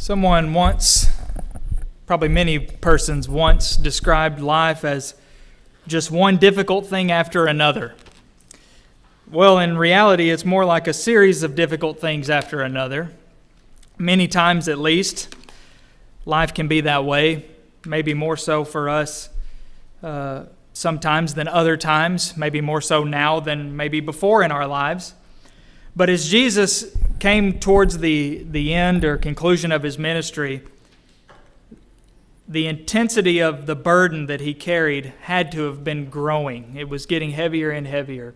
Someone once, probably many persons once, described life as just one difficult thing after another. Well, in reality, it's more like a series of difficult things after another. Many times at least, life can be that way, maybe more so for us sometimes than other times, maybe more so now than maybe before in our lives. But as Jesus came towards the end or conclusion of his ministry, the intensity of the burden that he carried had to have been growing. It was getting heavier and heavier.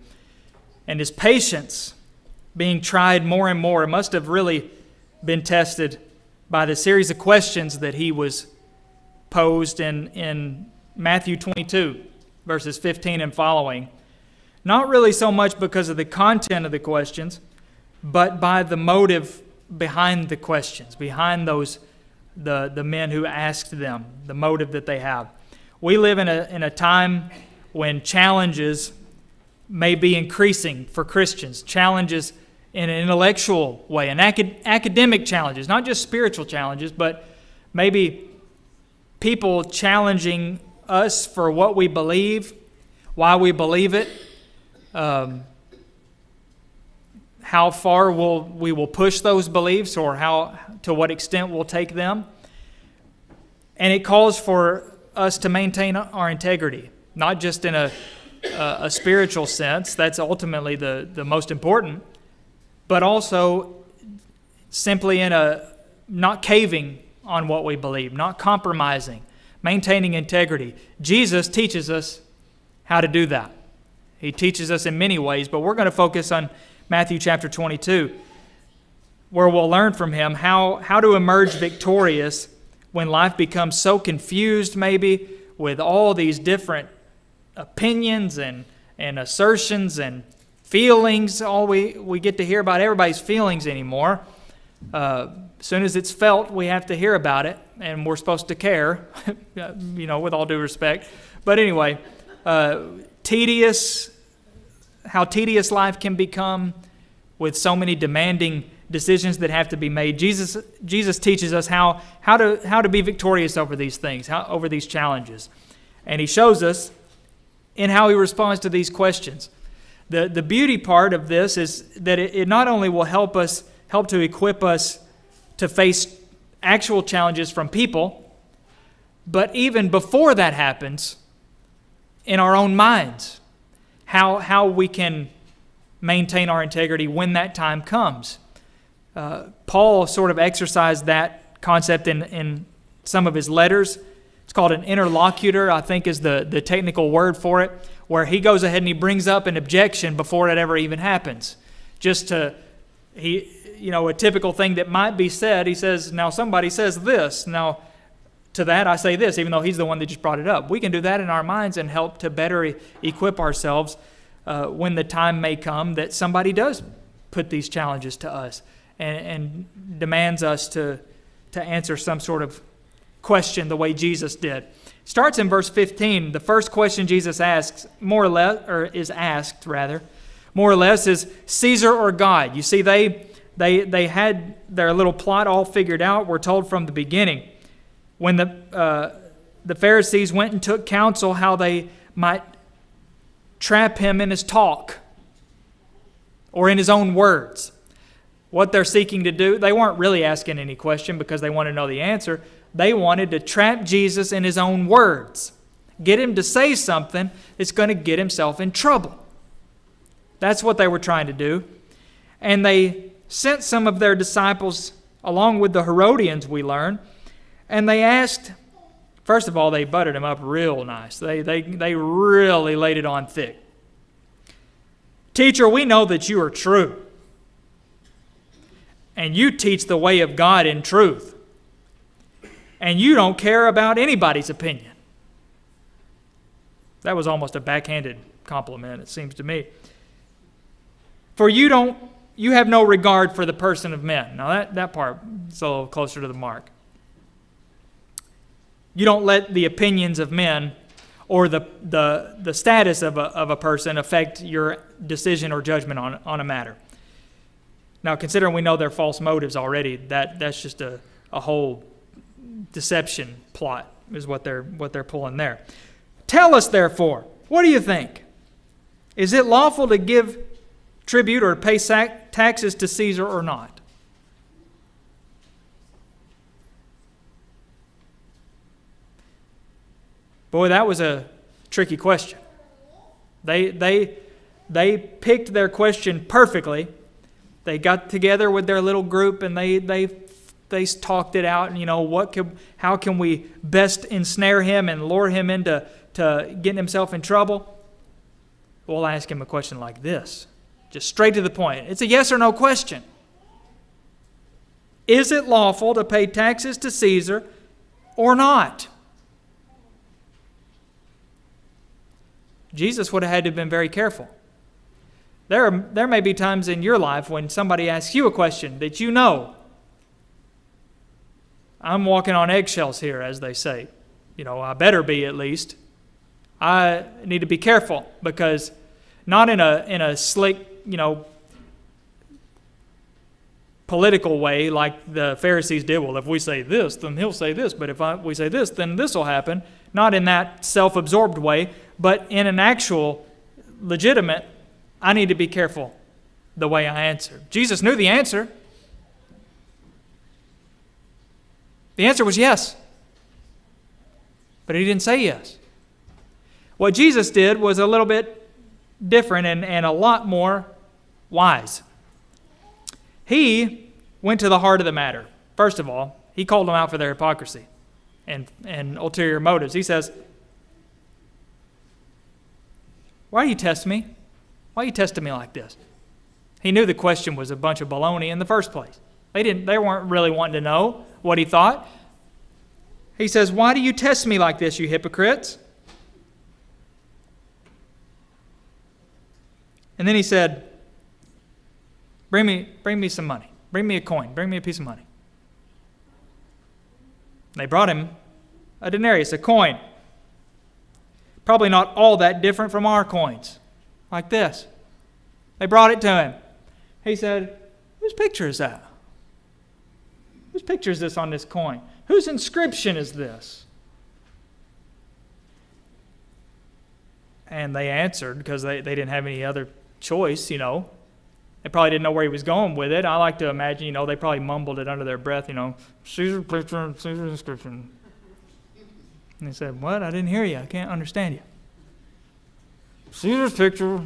And his patience being tried more and more must have really been tested by the series of questions that he was posed in Matthew 22, verses 15 and following. Not really so much because of the content of the questions, but by the motive behind the questions, behind those the men who asked them, the motive that they have. We live in a time when challenges may be increasing for Christians, challenges in an intellectual way, and academic challenges, not just spiritual challenges, but maybe people challenging us for what we believe, why we believe it, how far we will push those beliefs, or to what extent we'll take them. And it calls for us to maintain our integrity, not just in a spiritual sense, that's ultimately the most important, but also simply in not caving on what we believe, not compromising, maintaining integrity. Jesus teaches us how to do that. He teaches us in many ways, but we're going to focus on Matthew chapter 22, where we'll learn from him how to emerge victorious when life becomes so confused, maybe, with all these different opinions and assertions and feelings. All we get to hear about everybody's feelings anymore. As soon as it's felt, we have to hear about it, and we're supposed to care, with all due respect. But anyway, how tedious life can become with so many demanding decisions that have to be made. Jesus teaches us how to be victorious over these things, over these challenges. And he shows us in how he responds to these questions. The beauty part of this is that it not only will help to equip us to face actual challenges from people, but even before that happens, in our own minds, how we can maintain our integrity when that time comes. Paul sort of exercised that concept in some of his letters. It's called an interlocutor, I think is the technical word for it, where he goes ahead and he brings up an objection before it ever even happens. A typical thing that might be said, he says, now somebody says this, now to that I say this, even though he's the one that just brought it up. We can do that in our minds and help to better equip ourselves when the time may come that somebody does put these challenges to us and demands us to answer some sort of question the way Jesus did. Starts in verse 15. The first question Jesus asks, more or less, is Caesar or God? You see, they had their little plot all figured out. We're told from the beginning. When the Pharisees went and took counsel how they might trap him in his talk or in his own words. What they're seeking to do, they weren't really asking any question because they wanted to know the answer. They wanted to trap Jesus in his own words. Get him to say something that's going to get himself in trouble. That's what they were trying to do. And they sent some of their disciples along with the Herodians, we learn, and they asked, first of all, they buttered him up real nice. They really laid it on thick. Teacher, we know that you are true, and you teach the way of God in truth, and you don't care about anybody's opinion. That was almost a backhanded compliment, it seems to me. For you have no regard for the person of men. Now that part is a little closer to the mark. You don't let the opinions of men or the status of a person affect your decision or judgment on a matter. Now, considering we know their false motives already, that's just a a whole deception plot is what they're pulling there. Tell us, therefore, what do you think? Is it lawful to give tribute or pay taxes to Caesar or not? Boy, that was a tricky question. They picked their question perfectly. They got together with their little group and they talked it out. And how can we best ensnare him and lure him into getting himself in trouble? We'll ask him a question like this, just straight to the point. It's a yes or no question. Is it lawful to pay taxes to Caesar or not? Jesus would have had to have been very careful. There may be times in your life when somebody asks you a question that you know. I'm walking on eggshells here, as they say. I better be at least. I need to be careful because not in a slick, political way like the Pharisees did. Well, if we say this, then he'll say this. But if we say this, then this will happen. Not in that self-absorbed way, but in an actual, legitimate, I need to be careful the way I answer. Jesus knew the answer. The answer was yes. But he didn't say yes. What Jesus did was a little bit different and a lot more wise. He went to the heart of the matter. First of all, he called them out for their hypocrisy and ulterior motives. He says, why do you test me? Why are you testing me like this? He knew the question was a bunch of baloney in the first place. They weren't really wanting to know what he thought. He says, why do you test me like this, you hypocrites? And then he said, bring me some money. Bring me a coin. Bring me a piece of money. They brought him a denarius, a coin. Probably not all that different from our coins, like this. They brought it to him. He said, whose picture is that? Whose picture is this on this coin? Whose inscription is this? And they answered, because they didn't have any other choice, They probably didn't know where he was going with it. I like to imagine, they probably mumbled it under their breath, Caesar's picture, Caesar's inscription. And he said, what? I didn't hear you. I can't understand you. Caesar's picture,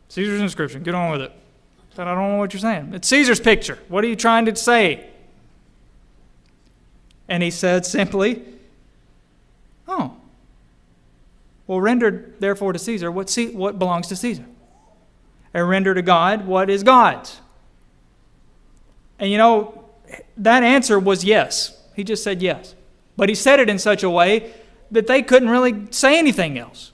Caesar's inscription. Get on with it. I said, I don't know what you're saying. It's Caesar's picture. What are you trying to say? And he said simply, oh, well, render therefore to Caesar what belongs to Caesar. And render to God what is God's. And that answer was yes. He just said yes. But he said it in such a way that they couldn't really say anything else.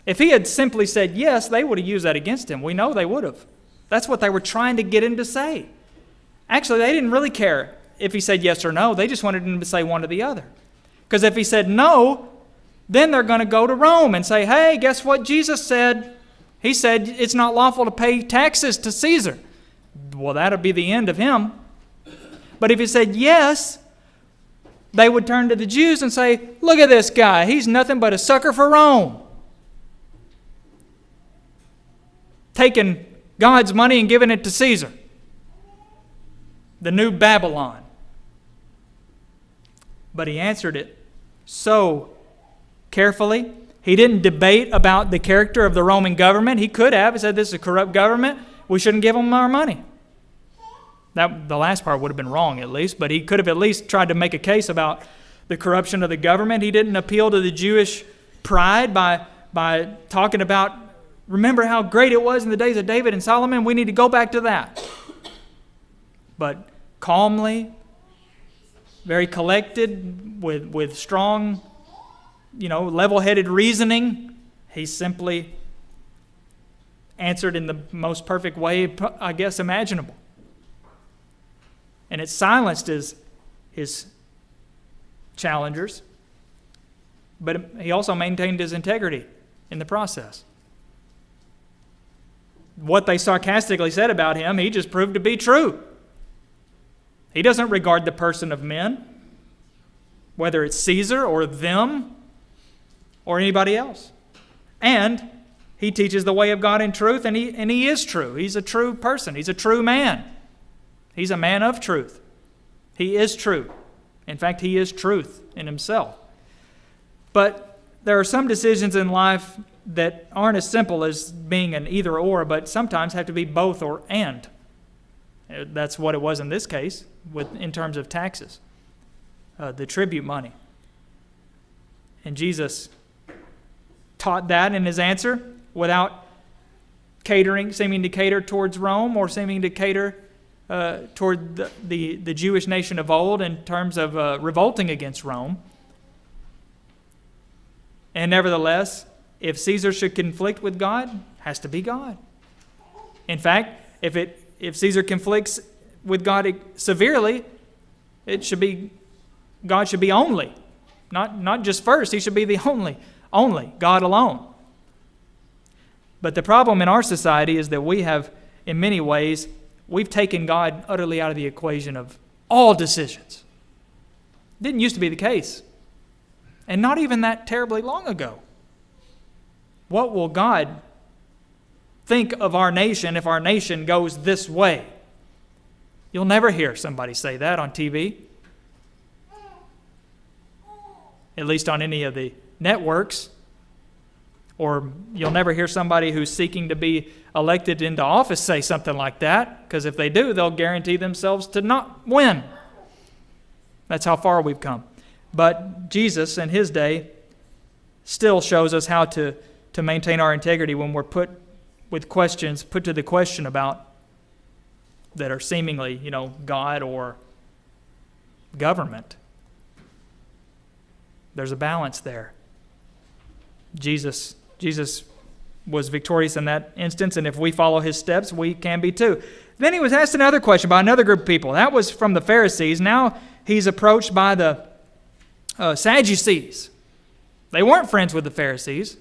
If he had simply said yes, they would have used that against him. We know they would have. That's what they were trying to get him to say. Actually, they didn't really care if he said yes or no. They just wanted him to say one or the other. Because if he said no, then they're going to go to Rome and say, hey, guess what Jesus said? He said it's not lawful to pay taxes to Caesar. Well, that'll be the end of him. But if he said yes, they would turn to the Jews and say, look at this guy. He's nothing but a sucker for Rome. Taking God's money and giving it to Caesar. The new Babylon. But he answered it so carefully. He didn't debate about the character of the Roman government. He could have. He said, this is a corrupt government. We shouldn't give them our money. The last part would have been wrong at least, but he could have at least tried to make a case about the corruption of the government. He didn't appeal to the Jewish pride by talking about, remember how great it was in the days of David and Solomon? We need to go back to that. But calmly, very collected, with strong, level-headed reasoning, he simply answered in the most perfect way, I guess, imaginable. And it silenced his challengers, but he also maintained his integrity in the process. What they sarcastically said about him, he just proved to be true. He doesn't regard the person of men, whether it's Caesar or them or anybody else. And he teaches the way of God in truth, and he is true. He's a true person. He's a true man. He's a man of truth. He is true. In fact, he is truth in himself. But there are some decisions in life that aren't as simple as being an either or, but sometimes have to be both or and. That's what it was in this case in terms of taxes, the tribute money. And Jesus taught that in his answer without seeming to cater towards Rome or seeming to cater toward the Jewish nation of old in terms of revolting against Rome. And nevertheless, if Caesar should conflict with God, it has to be God. In fact, if Caesar conflicts with God severely, God should be only. Not just first, he should be the only, God alone. But the problem in our society is that we have, in many ways, we've taken God utterly out of the equation of all decisions. It didn't used to be the case. And not even that terribly long ago. What will God think of our nation if our nation goes this way? You'll never hear somebody say that on TV. At least on any of the networks. Or you'll never hear somebody who's seeking to be elected into office say something like that, because if they do, they'll guarantee themselves to not win. That's how far we've come. But Jesus in his day still shows us how to maintain our integrity when we're put to the question about that are seemingly, God or government. There's a balance there. Jesus was victorious in that instance, and if we follow his steps, we can be too. Then he was asked another question by another group of people. That was from the Pharisees. Now he's approached by the Sadducees. They weren't friends with the Pharisees,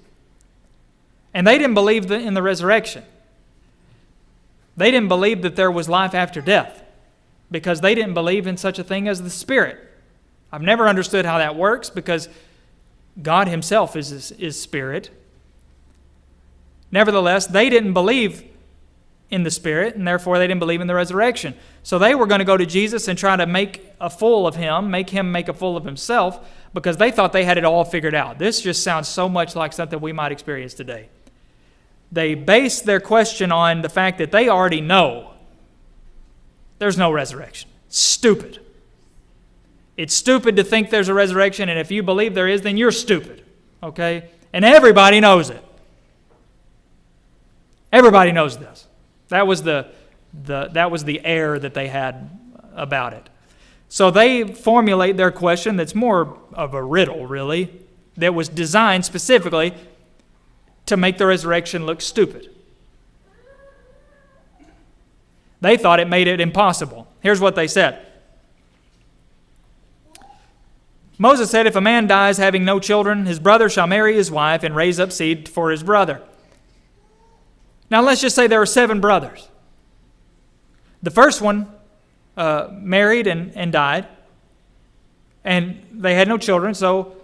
and they didn't believe in the resurrection. They didn't believe that there was life after death because they didn't believe in such a thing as the Spirit. I've never understood how that works because God himself is Spirit. Nevertheless, they didn't believe in the Spirit, and therefore they didn't believe in the resurrection. So they were going to go to Jesus and try to make a fool of him, make him make a fool of himself, because they thought they had it all figured out. This just sounds so much like something we might experience today. They base their question on the fact that they already know there's no resurrection. Stupid. It's stupid to think there's a resurrection, and if you believe there is, then you're stupid. Okay? And everybody knows it. Everybody knows this. That was the error that they had about it. So they formulate their question that's more of a riddle, really, that was designed specifically to make the resurrection look stupid. They thought it made it impossible. Here's what they said. Moses said, if a man dies having no children, his brother shall marry his wife and raise up seed for his brother. Now let's just say there are 7 brothers. The first one married and died, and they had no children, so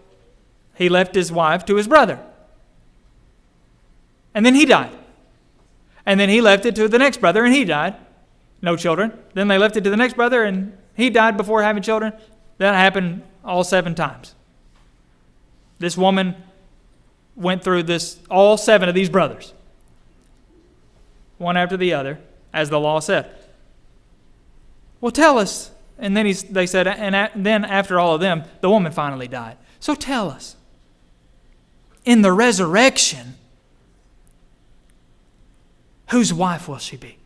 he left his wife to his brother. And then he died. And then he left it to the next brother, and he died. No children. Then they left it to the next brother, and he died before having children. That happened all 7 times. This woman went through this, all 7 of these brothers, one after the other, as the law said. Well, tell us. And then they said, and then after all of them, the woman finally died. So tell us, in the resurrection, whose wife will she be?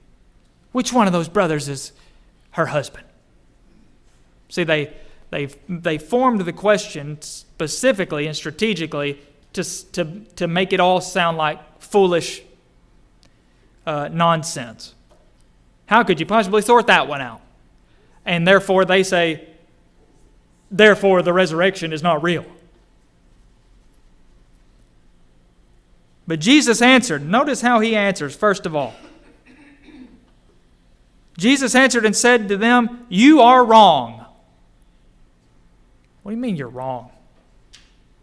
Which one of those brothers is her husband? See, they formed the question specifically and strategically to make it all sound like foolish nonsense. How could you possibly sort that one out? And therefore they say, therefore the resurrection is not real. But Jesus answered. Notice how he answers, first of all. Jesus answered and said to them, "You are wrong." What do you mean you're wrong?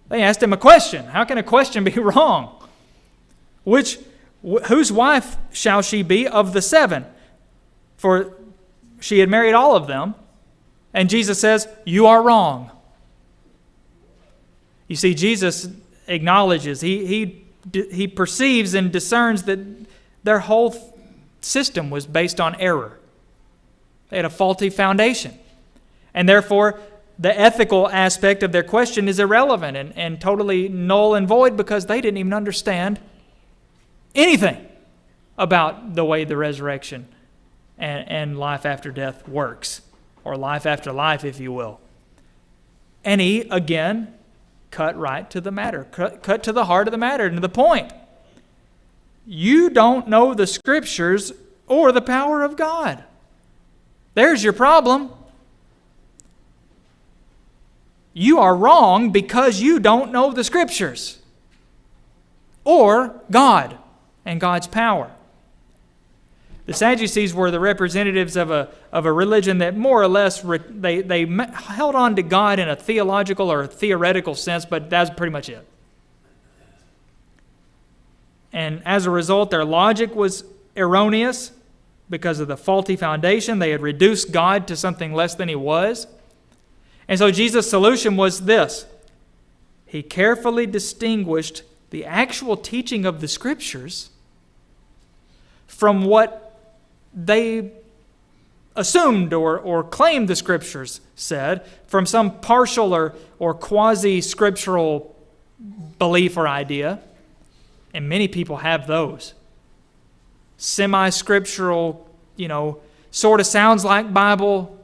They asked him a question. How can a question be wrong? Whose wife shall she be of the 7? For she had married all of them. And Jesus says, "You are wrong." You see, Jesus acknowledges, he perceives and discerns that their whole system was based on error. They had a faulty foundation. And therefore, the ethical aspect of their question is irrelevant and totally null and void because they didn't even understand anything about the way the resurrection and life after death works, or life after life, if you will. And he, again, cut right to the matter, cut to the heart of the matter and to the point. You don't know the Scriptures or the power of God. There's your problem. You are wrong because you don't know the Scriptures or God and God's power. The Sadducees were the representatives of a religion that more or less they held on to God in a theological or a theoretical sense, but that's pretty much it. And as a result, their logic was erroneous because of the faulty foundation. They had reduced God to something less than He was. And so Jesus' solution was this. He carefully distinguished the actual teaching of the Scriptures from what they assumed or claimed the Scriptures said, from some partial or quasi-scriptural belief or idea. And many people have those. Semi-scriptural, sort of sounds like Bible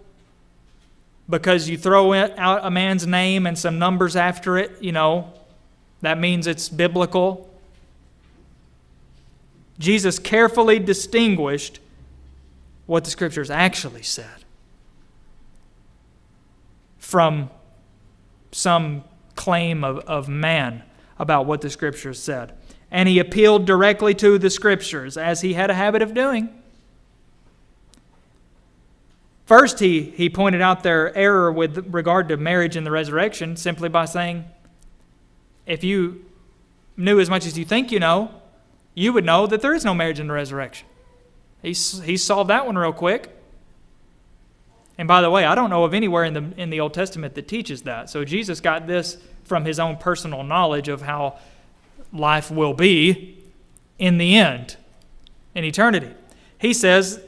because you throw out a man's name and some numbers after it, that means it's biblical. Jesus carefully distinguished what the Scriptures actually said from some claim of man about what the Scriptures said. And he appealed directly to the Scriptures, as he had a habit of doing. First, he pointed out their error with regard to marriage and the resurrection simply by saying, if you knew as much as you think you know, you would know that there is no marriage in the resurrection. He solved that one real quick. And by the way, I don't know of anywhere in the Old Testament that teaches that. So Jesus got this from his own personal knowledge of how life will be in the end, in eternity. He says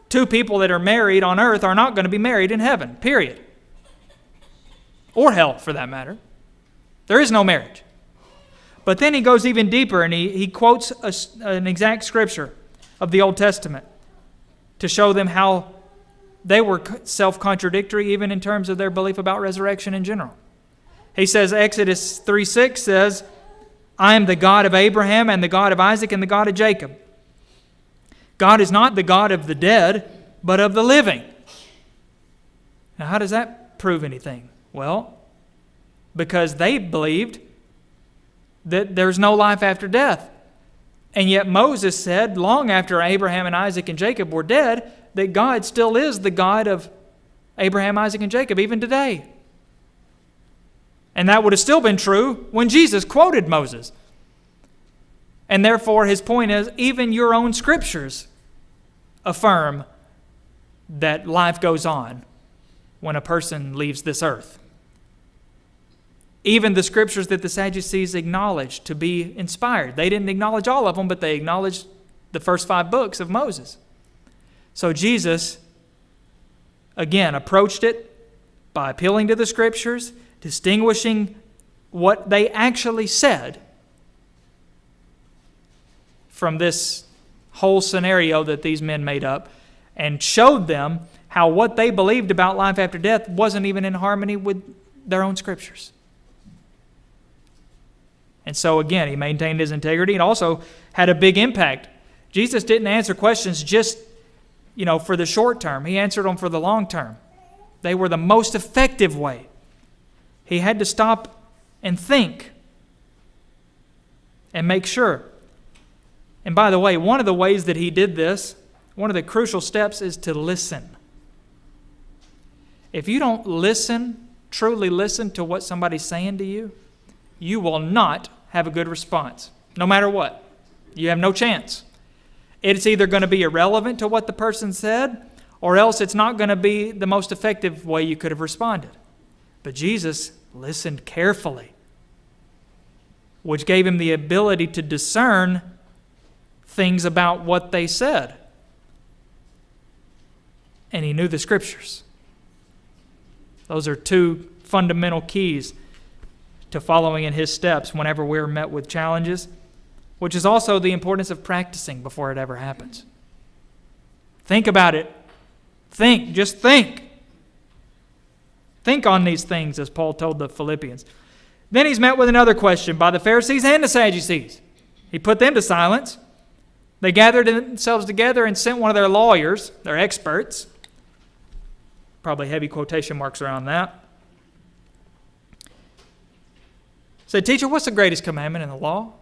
2 people that are married on earth are not going to be married in heaven, period. Or hell, for that matter. There is no marriage. But then he goes even deeper and he quotes an exact scripture of the Old Testament to show them how they were self-contradictory even in terms of their belief about resurrection in general. He says, Exodus 3:6 says, I am the God of Abraham and the God of Isaac and the God of Jacob. God is not the God of the dead, but of the living. Now, how does that prove anything? Well, because they believed that there's no life after death. And yet Moses said, long after Abraham and Isaac and Jacob were dead, that God still is the God of Abraham, Isaac, and Jacob, even today. And that would have still been true when Jesus quoted Moses. And therefore, his point is, even your own scriptures affirm that life goes on when a person leaves this earth. Even the scriptures that the Sadducees acknowledged to be inspired. They didn't acknowledge all of them, but they acknowledged the first 5 books of Moses. So Jesus, again, approached it by appealing to the scriptures, distinguishing what they actually said from this whole scenario that these men made up, and showed them how what they believed about life after death wasn't even in harmony with their own scriptures. And so again, he maintained his integrity and also had a big impact. Jesus didn't answer questions just, for the short term. He answered them for the long term. They were the most effective way. He had to stop and think and make sure. And by the way, one of the ways that he did this One of the crucial steps is to listen. If you don't listen, truly listen to what somebody's saying to you, you will not have a good response, no matter what. You have no chance. It's either going to be irrelevant to what the person said, or else it's not going to be the most effective way you could have responded. But Jesus listened carefully, which gave him the ability to discern things about what they said. And he knew the Scriptures. Those are two fundamental keys to following in his steps whenever we're met with challenges, which is also the importance of practicing before it ever happens. Think about it. Just think. Think on these things, as Paul told the Philippians. Then he's met with another question by the Pharisees and the Sadducees. He put them to silence. They gathered themselves together and sent one of their lawyers, their experts, probably heavy quotation marks around that, said, "Teacher, what's the greatest commandment in the law?"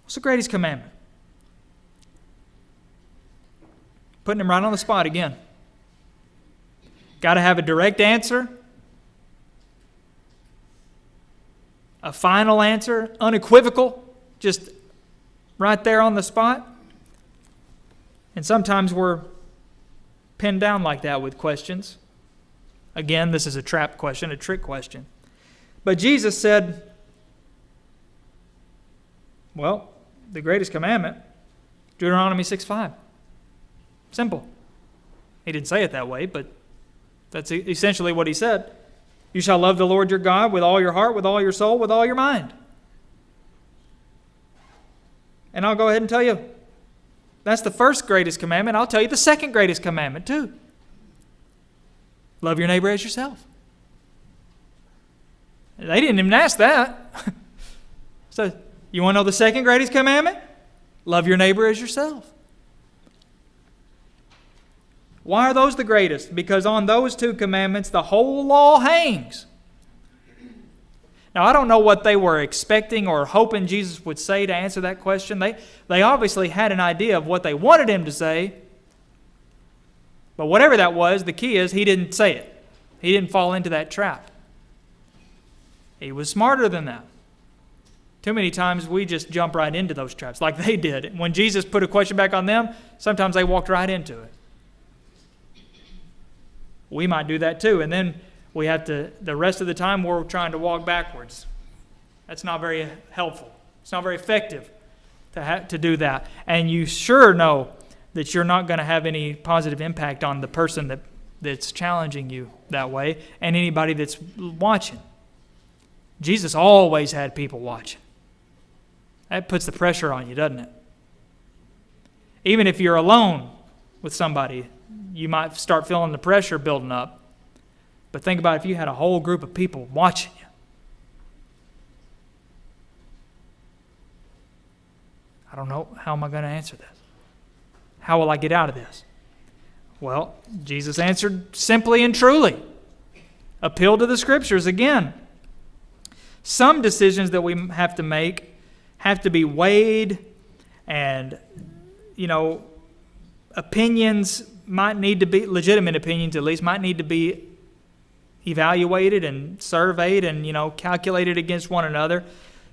What's the greatest commandment? Putting him right on the spot again. Got to have a direct answer, a final answer, unequivocal, just right there on the spot. And sometimes we're pinned down like that with questions. Again, this is a trap question, a trick question. But Jesus said, well, the greatest commandment, Deuteronomy 6:5. Simple. He didn't say it that way, but that's essentially what he said. You shall love the Lord your God with all your heart, with all your soul, with all your mind. And I'll go ahead and tell you, that's the first greatest commandment. I'll tell you the second greatest commandment too. Love your neighbor as yourself. They didn't even ask that. So, you want to know the second greatest commandment? Love your neighbor as yourself. Why are those the greatest? Because on those two commandments, the whole law hangs. Now, I don't know what they were expecting or hoping Jesus would say to answer that question. They obviously had an idea of what they wanted him to say. But whatever that was, the key is he didn't say it. He didn't fall into that trap. He was smarter than that. Too many times we just jump right into those traps like they did. When Jesus put a question back on them, sometimes they walked right into it. We might do that too. And then we have to, the rest of the time we're trying to walk backwards. That's not very helpful. It's not very effective to do that. And you sure know that you're not going to have any positive impact on the person that's challenging you that way and anybody that's watching. Jesus always had people watching. That puts the pressure on you, doesn't it? Even if you're alone with somebody, you might start feeling the pressure building up. But think about if you had a whole group of people watching you. I don't know, how am I going to answer this? How will I get out of this? Well, Jesus answered simply and truly. Appeal to the Scriptures again. Some decisions that we have to make have to be weighed, and, opinions might need to be, legitimate opinions at least, might need to be evaluated and surveyed and, calculated against one another.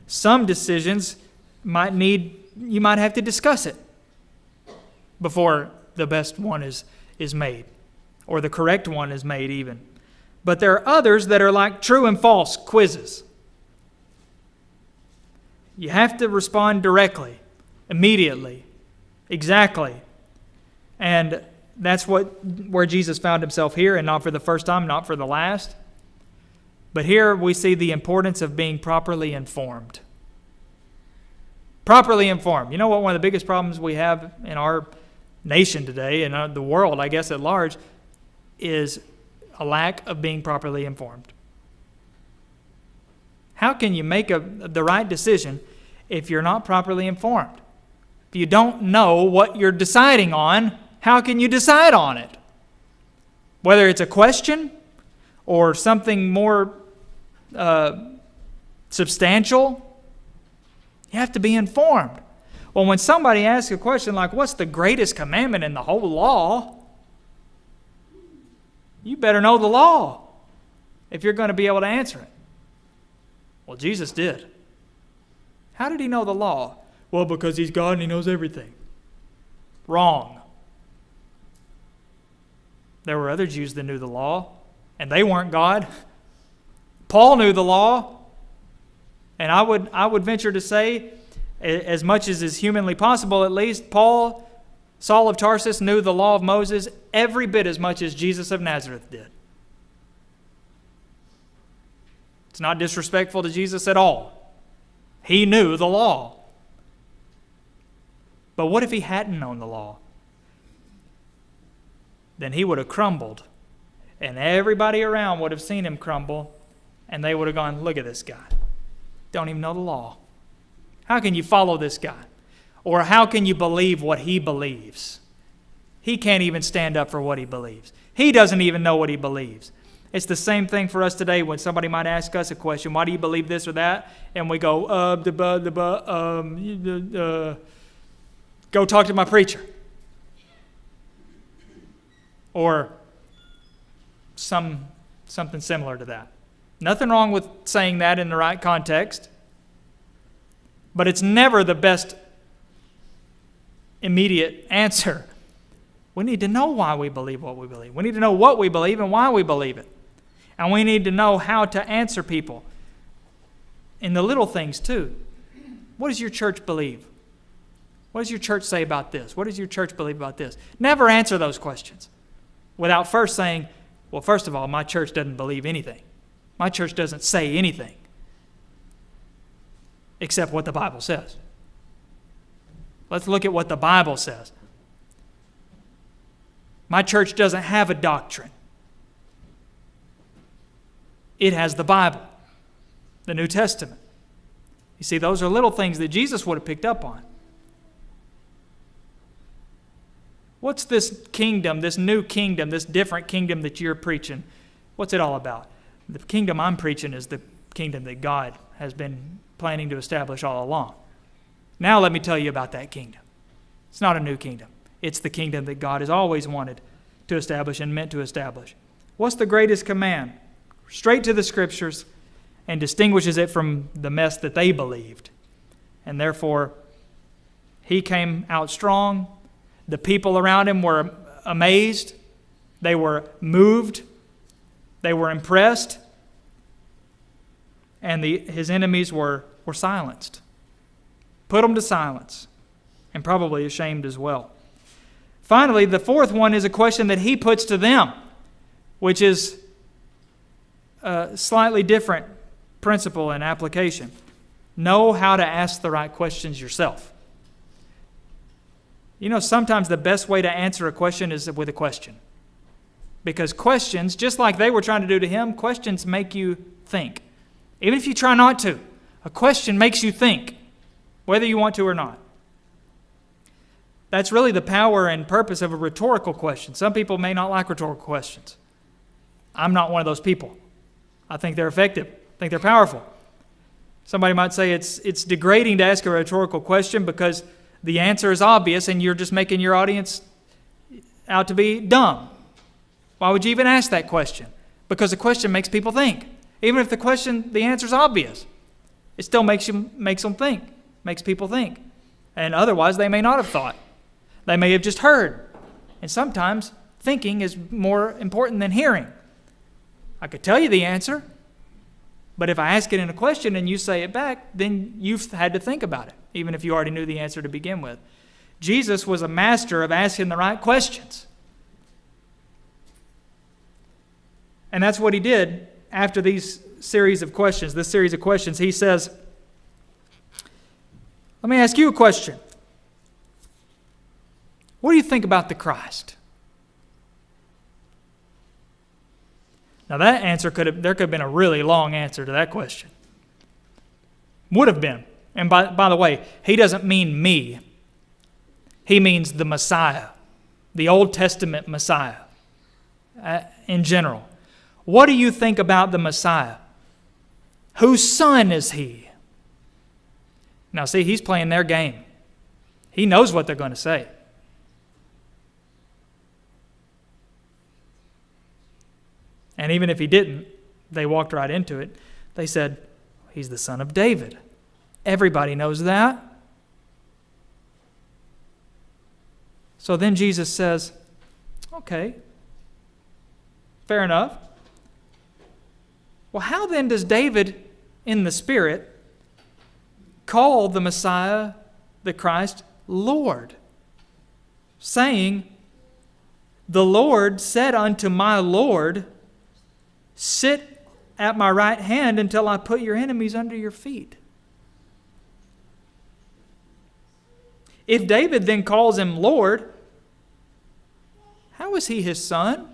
Some decisions you might have to discuss it before the best one is made, or the correct one is made even. But there are others that are like true and false quizzes. You have to respond directly, immediately, exactly. And that's where Jesus found himself here, and not for the first time, not for the last. But here we see the importance of being properly informed. Properly informed. You know what one of the biggest problems we have in our nation today, and the world, I guess, at large, is a lack of being properly informed. How can you make the right decision if you're not properly informed? If you don't know what you're deciding on, how can you decide on it? Whether it's a question or something more substantial, You have to be informed. Well, when somebody asks a question like, what's the greatest commandment in the whole law? You better know the law if you're going to be able to answer it. Well, Jesus did. How did he know the law? Well, because he's God and he knows everything. Wrong. There were other Jews that knew the law, and they weren't God. Paul knew the law, and I would venture to say, as much as is humanly possible at least, Saul of Tarsus knew the law of Moses every bit as much as Jesus of Nazareth did. It's not disrespectful to Jesus at all. He knew the law. But what if he hadn't known the law? Then he would have crumbled, and everybody around would have seen him crumble, and they would have gone, look at this guy. Don't even know the law. How can you follow this guy? Or how can you believe what he believes? He can't even stand up for what he believes. He doesn't even know what he believes. It's the same thing for us today when somebody might ask us a question, why do you believe this or that? And we go, go talk to my preacher. Or something similar to that. Nothing wrong with saying that in the right context, but it's never the best immediate answer. We need to know why we believe what we believe. We need to know what we believe and why we believe it. And we need to know how to answer people in the little things too. What does your church believe? What does your church say about this? What does your church believe about this? Never answer those questions without first saying, well, first of all, my church doesn't believe anything. My church doesn't say anything except what the Bible says. Let's look at what the Bible says. My church doesn't have a doctrine. It has the Bible, the New Testament. You see, those are little things that Jesus would have picked up on. What's this kingdom, this new kingdom, this different kingdom that you're preaching? What's it all about? The kingdom I'm preaching is the kingdom that God has been planning to establish all along. Now let me tell you about that kingdom. It's not a new kingdom. It's the kingdom that God has always wanted to establish and meant to establish. What's the greatest command? Straight to the Scriptures, and distinguishes it from the mess that they believed. And therefore, he came out strong. The people around him were amazed. They were moved. They were impressed. And his enemies were silenced. Put them to silence. And probably ashamed as well. Finally, the fourth one is a question that he puts to them, which is a slightly different principle and application. Know how to ask the right questions yourself. You know, sometimes the best way to answer a question is with a question. Because questions, just like they were trying to do to him, questions make you think. Even if you try not to, a question makes you think, whether you want to or not. That's really the power and purpose of a rhetorical question. Some people may not like rhetorical questions. I'm not one of those people. I think they're effective. I think they're powerful. Somebody might say it's degrading to ask a rhetorical question because the answer is obvious and you're just making your audience out to be dumb. Why would you even ask that question? Because the question makes people think. Even if the answer is obvious, it still makes them think, makes people think. And otherwise, they may not have thought. They may have just heard. And sometimes thinking is more important than hearing. I could tell you the answer, but if I ask it in a question and you say it back, then you've had to think about it, even if you already knew the answer to begin with. Jesus was a master of asking the right questions. And that's what he did after this series of questions. He says, let me ask you a question. What do you think about the Christ? Now that answer there could have been a really long answer to that question. Would have been. And by the way, he doesn't mean me. He means the Messiah, the Old Testament Messiah in general. What do you think about the Messiah? Whose son is he? Now see, he's playing their game. He knows what they're going to say. And even if he didn't, they walked right into it. They said, he's the son of David. Everybody knows that. So then Jesus says, okay, fair enough. Well, how then does David in the Spirit call the Messiah, the Christ, Lord, saying, the Lord said unto my Lord, sit at my right hand until I put your enemies under your feet. If David then calls him Lord, how is he his son?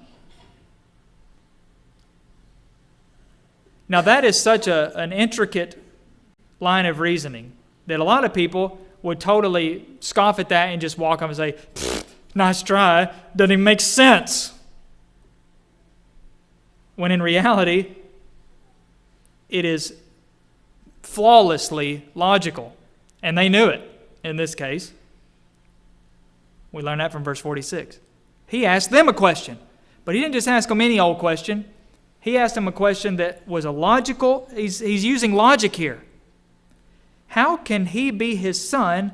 Now that is such an intricate line of reasoning that a lot of people would totally scoff at that and just walk up and say, nice try, doesn't even make sense. When in reality, it is flawlessly logical. And they knew it in this case. We learn that from verse 46. He asked them a question, but he didn't just ask them any old question. He asked them a question that was a logical, he's using logic here. How can he be his son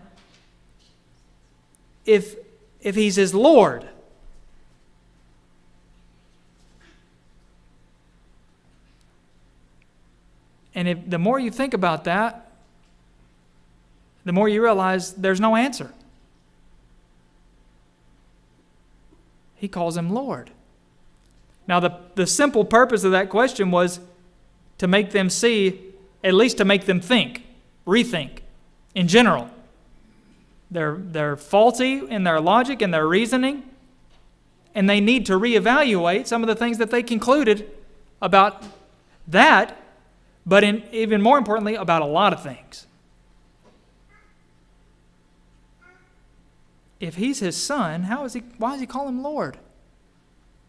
if he's his Lord? And the more you think about that, the more you realize there's no answer. He calls him Lord. Now, the simple purpose of that question was to make them see, at least to make them think, rethink in general. They're faulty in their logic and their reasoning, and they need to reevaluate some of the things that they concluded about that, but even more importantly, about a lot of things. If he's his son, why does he call him Lord?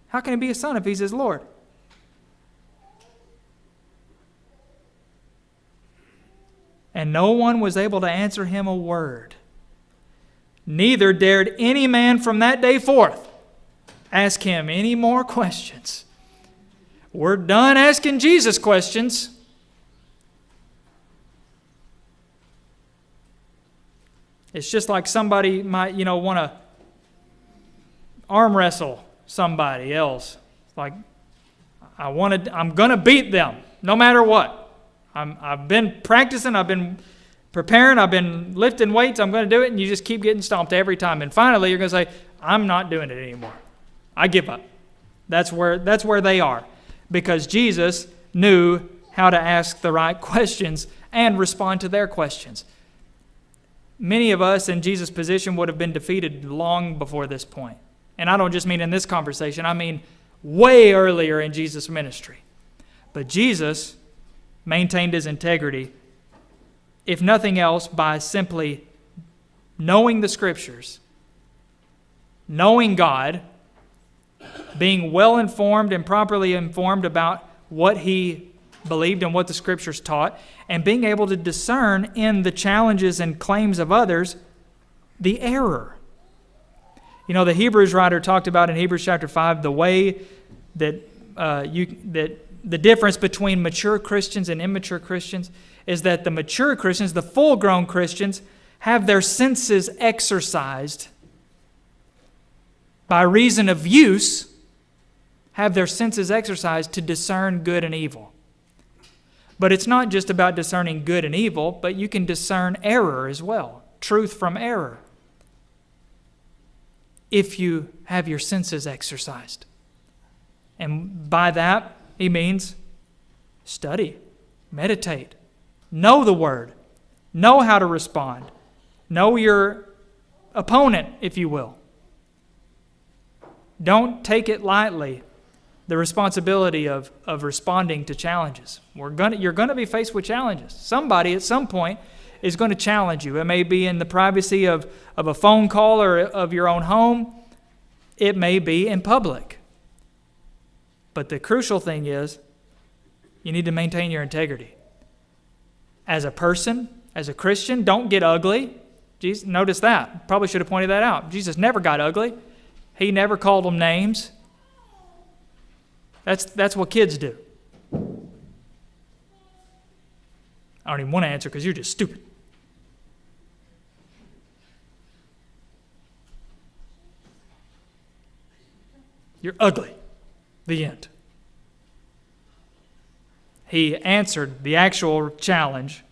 How can he be his son if he's his Lord? And no one was able to answer him a word. Neither dared any man from that day forth ask him any more questions. We're done asking Jesus questions. It's just like somebody might, want to arm wrestle somebody else. It's like, I'm going to beat them no matter what. I've been practicing, I've been preparing, I've been lifting weights, I'm going to do it, and you just keep getting stomped every time. And finally, you're going to say, I'm not doing it anymore. I give up. That's where they are. Because Jesus knew how to ask the right questions and respond to their questions. Many of us in Jesus' position would have been defeated long before this point. And I don't just mean in this conversation, I mean way earlier in Jesus' ministry. But Jesus maintained his integrity, if nothing else, by simply knowing the Scriptures, knowing God, being well-informed and properly informed about what he believed and what the Scriptures taught, and being able to discern in the challenges and claims of others the error. The Hebrews writer talked about in Hebrews chapter 5 the way that the difference between mature Christians and immature Christians is that the mature Christians, the full-grown Christians, have their senses exercised by reason of use, have their senses exercised to discern good and evil. But it's not just about discerning good and evil, but you can discern error as well, truth from error, if you have your senses exercised. And by that, he means study, meditate, know the Word, know how to respond, know your opponent, if you will. Don't take it lightly, the responsibility of responding to challenges. You're going to be faced with challenges. Somebody at some point is going to challenge you. It may be in the privacy of a phone call or of your own home. It may be in public. But the crucial thing is you need to maintain your integrity as a person As a Christian, don't get ugly. Jesus, notice that. Probably should have pointed that out. Jesus never got ugly. He never called them names. That's what kids do. I don't even want to answer because you're just stupid. You're ugly. The end. He answered the actual challenge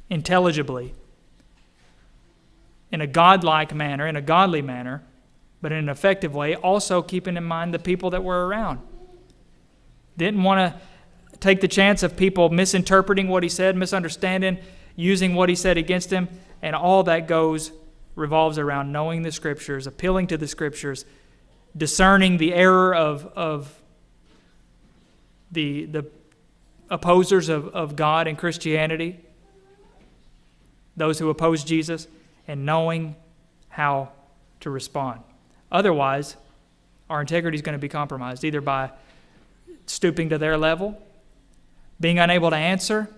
intelligibly, in a godlike manner, in a godly manner, but in an effective way, also keeping in mind the people that were around. Didn't want to take the chance of people misinterpreting what he said, misunderstanding, using what he said against him, and all that revolves around knowing the Scriptures, appealing to the Scriptures, discerning the error of the opposers of God and Christianity, those who oppose Jesus, and knowing how to respond. Otherwise, our integrity is going to be compromised, either by stooping to their level, being unable to answer,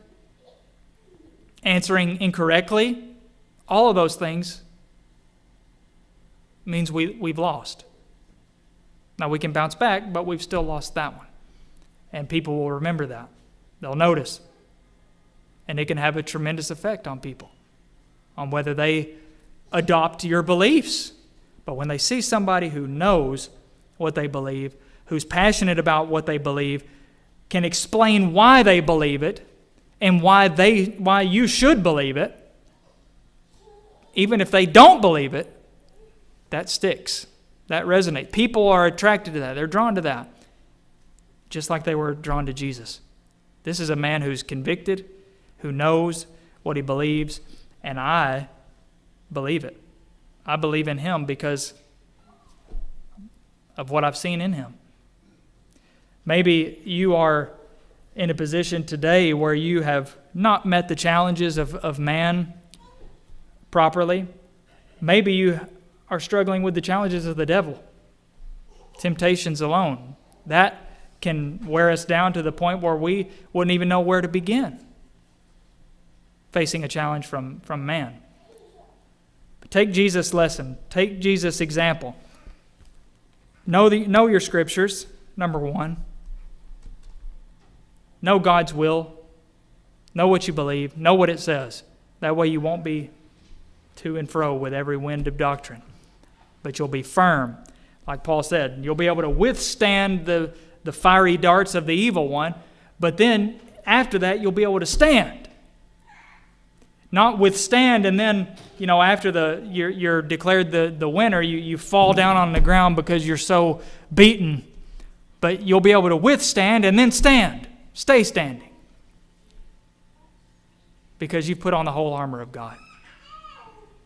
answering incorrectly. All of those things means we've lost. Now, we can bounce back, but we've still lost that one. And people will remember that. They'll notice. And it can have a tremendous effect on people, on whether they adopt your beliefs. But when they see somebody who knows what they believe, who's passionate about what they believe, can explain why they believe it, and why you should believe it, even if they don't believe it, that sticks. That resonates. People are attracted to that. They're drawn to that, just like they were drawn to Jesus. This is a man who's convicted, who knows what he believes, and I believe it. I believe in him because of what I've seen in him. Maybe you are in a position today where you have not met the challenges of man properly. Maybe you are struggling with the challenges of the devil, temptations alone. That can wear us down to the point where we wouldn't even know where to begin facing a challenge from man. But take Jesus' lesson. Take Jesus' example. Know your Scriptures, number one. Know God's will. Know what you believe. Know what it says. That way you won't be to and fro with every wind of doctrine. But you'll be firm, like Paul said. You'll be able to withstand the fiery darts of the evil one, but then after that you'll be able to stand. Not withstand and then, after you're declared the winner, you fall down on the ground because you're so beaten. But you'll be able to withstand and then stand. Stay standing. Because you've put on the whole armor of God.